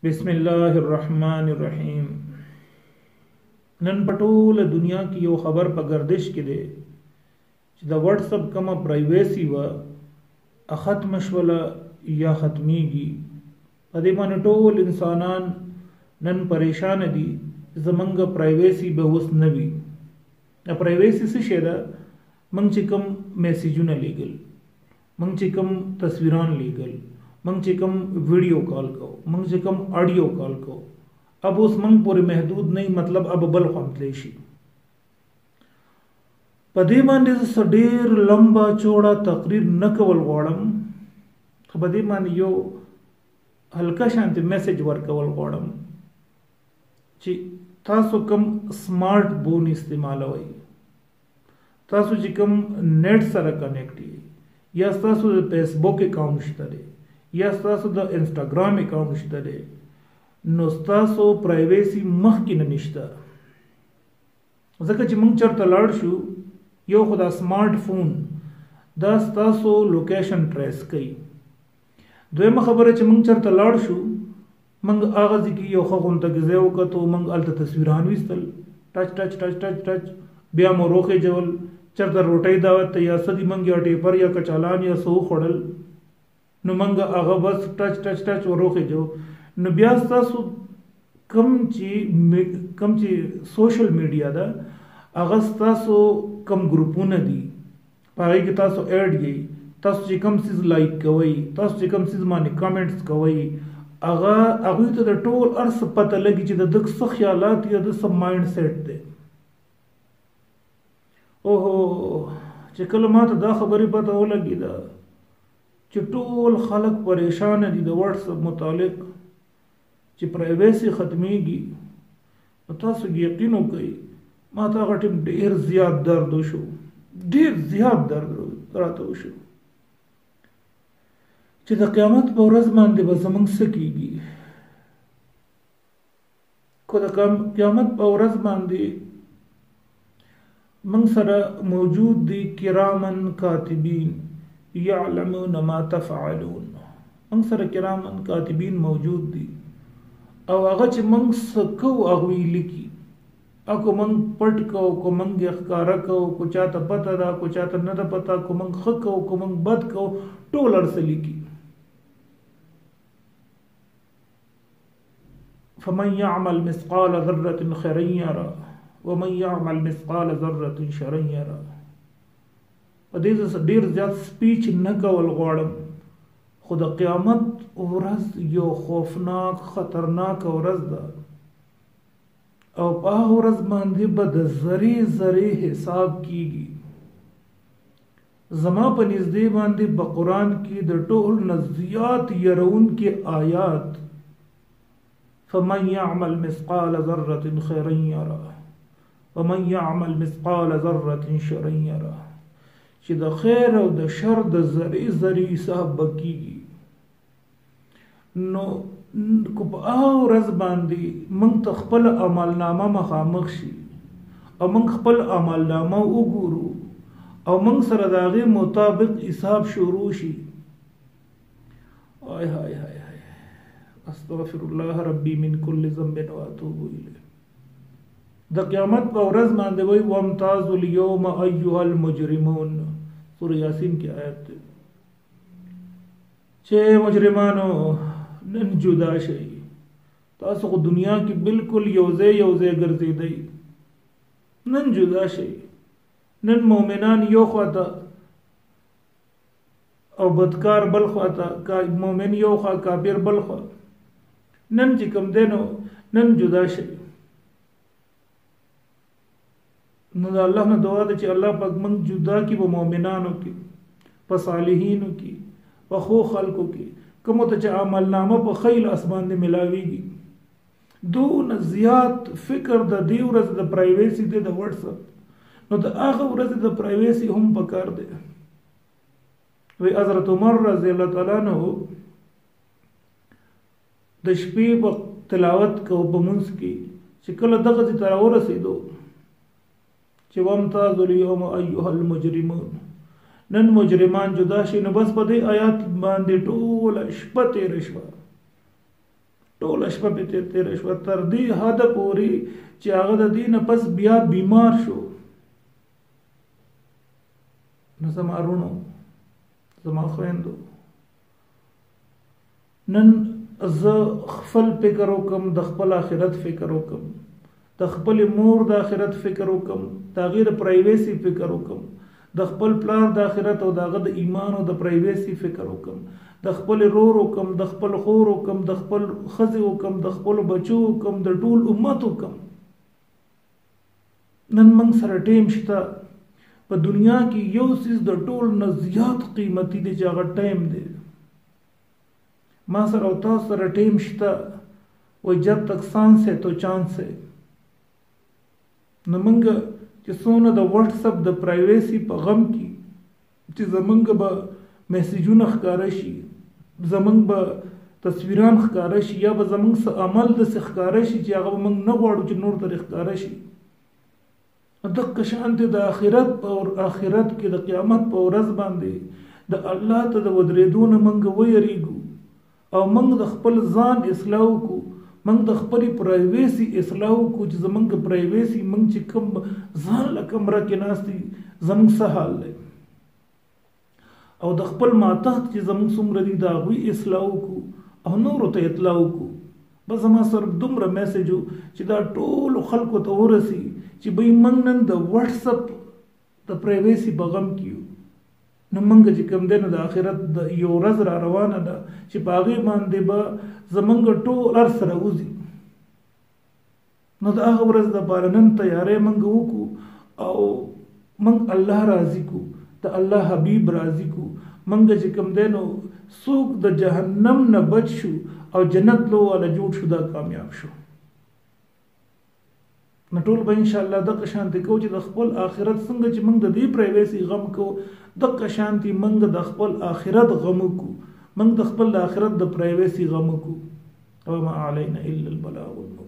बिस्मिल्लाहिर्रहमानिर्रहीम। नन पटोल दुनिया की यो खबर पर गर्दिश के दे द व्हाट्सअप कमा प्राइवेसी व ख़त्म शवला या ख़त्मीगी पदे मन टोल इंसानान नन परेशान दी जमंग प्राइवेसी बहुस नवी प्राइवेसी से शेदा मंग चिकम मैसेजुन लीगल मंग चिकम तस्वीरान लीगल मंग चिकम वीडियो कॉल को मंग चिकम ऑडियो कॉल को अब उस मंग पूरे महदूद नहीं मतलब अब बल खमतलेशी पदे माने सडेर लंबा चौड़ा तकरीर न कवल गोड़म पदे माने यो हल्का शांति मैसेज वर कवल गोड़म ची तासो कम स्मार्ट बोन इस्तेमाल हुई तासो जी कम नेट सर कनेक्ट या तासो फेसबुक अकाउंट शतरे या तासो द इंस्टाग्राम अकाउंट शतरे नो तासो प्राइवेसी मख की ननिश्ता जका ची मंग चरता लाडशु यो खुदा स्मार्टफोन दास तासो लोकेशन ट्रेस कई दोयम खबर ची मंग चरता लाडशु मंग आगाजी की यो खगुन तक जेव का तो मंग अलता तस्वीरान विस्तल touch touch touch touch touch बिया मो रोखे जवल चरता रोटाई दावत या सदी मंग या टेपर या कचालान या सो खोड़ल नु मंग आगा बस टच टच टच और रोखे जो नु ब्यास तासु कम ची सोशल मीडिया दा आगस तासु कम ग्रुपुन दी पाई के तासु ऐड गई तासु ची कम सिज लाइक कवई तासु ची कम सिज माने कमेंट्स कवई आगा अगुई तो द टोल अर्स पता लगी ची द दक स ख्यालात या द सब माइंड सेट दे ओहो ची कलमात दा खबरी पता हो लगी दा ची टोल खलक परेशान दी द व्हाट्सएप मुतालिक ची प्राइवेसी खत्मीगी तासु यकीनो कई माता गटिम ढेर ज्यादा दर्द शो ढेर ज्यादा दर्द करातो शो ची द क़यामत पर रज़ मांदे बज़मंग सकीगी को द क़यामत पर रज़ मांदे मंग सरा मौजूद दी किरामन कातिबीन यअलमून मा तफ़अलून मंग सरा किरामन कातिबीन मौजूद दी और अगच मंग सको अगवी लिखी ako mang पट को मंग यखकारा को चाहता पता दा को चाहता न पता को मंग खक को मंग बद को टोलर से लिखी फमन यअमल मिस्काल ज़र्रतिन खैरन यरा वमन यअमल मिस्काल ज़र्रतिन शरन यरा अदीज़ ढेर ज्यादा स्पीच न कवल गोड़म खुदा क़यामत औरज़ यो खौफनाक खतरनाक औरज़ दा और पाह औरज़ मांदे बद ज़रे ज़रे हिसाब कीगी जमा पर निज़दे मांदे बकुरान की द टोल नज़ियात यरउन के आयात फमन यअमल मिस्काल ज़र्रतिन खैरन यरा वमन यअमल मिस्काल ज़र्रतिन शरन यरा ची द खैर और द शर द ज़रे ज़रे हिसाब बकीगी नो कुपाव रज़ बांदी मंग तखपल अमलनामा मखामखशी और मंग खपल अमलनामा उगुरु और मंग सरदागे मुताबिक हिसाब शुरूशी आय हाय हाय हाय अस्तगफिरुल्लाह रब्बी मिन कुल्लि ज़ंबिन व अतूबु इलैह द क़यामत पर रज़ मांदे वही वमताज़ुल यौम अय्युहल मुजरिमून सूरह यासीन की आयत छे मुजरिमानो नन जुदा शई तासु दुनिया की बिल्कुल यौजे गर्जे दई नन जुदा शई नन मोमिनान यो ख्वाता और बदकार बल ख्वाता का मोमिन यो ख्वा काफिर बल ख्वा नन जिकम देनो नन जुदा शई न अल्लाह ने दुआ दे अल्लाह पाक मंग जुदा की वो मोमिनानों की व सालिहीनों की व खो खल्कों की कमो तो अमलनामा पर खैल आसमान ने मिलावीगी दो नजियात फिक्र द दीवरस the privacy they the WhatsApp know the आखिर द प्राइवेसी हम पकार दे वे हजरत उमर रज़ी अल्लाह तआला अन्हु द शपी पर तिलावत को बमुंस की शिकल दगज तरह रसीदो वमताज़ुल यौम अय्युहल मुजरिमून नन मुजरिमान जुदाशी न बस पदे आयात बांधे टोल शपते रिश्वा ټوله شپه په تیر شو تر دې حد پوري چې هغه د دې نه پس بیا بیمار شو. نو زما رونو زما خويندو نن زه خپل فکر وکم، د خپل آخرت فکر وکم، د خپل مور د آخرت فکر وکم، د غیر پرایویسی فکر وکم، د خپل پلار د آخرت او دغه د ایمان او د پرایویسی فکر وکم، د خپل رور وکم، د خپل خور وکم، د خپل خزي وکم، د خپل بچو وکم، د ټول امت وکم. نن موږ سره ټیم شته په دنیا کې یو څیز د ټول نه زیات قیمتي دی چې هغه ټایم دی. ما سره او تاسو سره ټیم شته، و جب تک سانس ہے تو چانس ہے. نو موږ چې څونه د واتس اپ د پرایویسی په غم کې چې زمونږ به میسیجونه ښکاره شي، زمونږ به تصویران ښکاره شي، یا به زمونږ څه عمل داسې ښکاره شي چې هغه به موږ نه غواړو چې نور ترې ښکاره شي. دغه شانتې د آخرت کې د قیامت په ورځ باندې د الله ته د ودرېدو نه موږ ویریږو او موږ د خپل ځان اصلاح وکړو، موږ د خپل پرایویسی اصلاح وکړو چې زمونږ پرایویسی موږ چې کوم ځان له کمره کې ناستي زمونږ څه حال دی، او د خپل ماتحت چې زمونږ څومره دي د هغوی اصلاح وکړو او نورو ته اطلاع وکړو. بس زما صرف دومره میسیج و چې دا ټولو خلکو ته ورسي چې بھئی موږ نن د واتس اپ د پرایویسی په غم کې یو. نو موږ چې کوم دی نو د آخرت د یو ورځ را روانه ده چې په هغې باندې به زمونږ ټول هر سره وځي. نو د هغه ورځ دپاره نن تیاری موږ وکړو او موږ الله راضي کړو، د الله حبیب راضي کړو. موږ چې کوم دی نو څوک د جهنم نه بچ شو او جنت لو والا جوړ شو، دا کامیاب شو. نو ټول به انشاءالله دغه شانتې کوو چې د خپل آخرت څنګه چې موږ د دې پرایویسی غم کوو، دغه شانتې موږ د خپل آخرت غم وکړو، موږ د خپل آخرت د پرایویسی غم وکړو. وما علینا الا البلاغ المبین.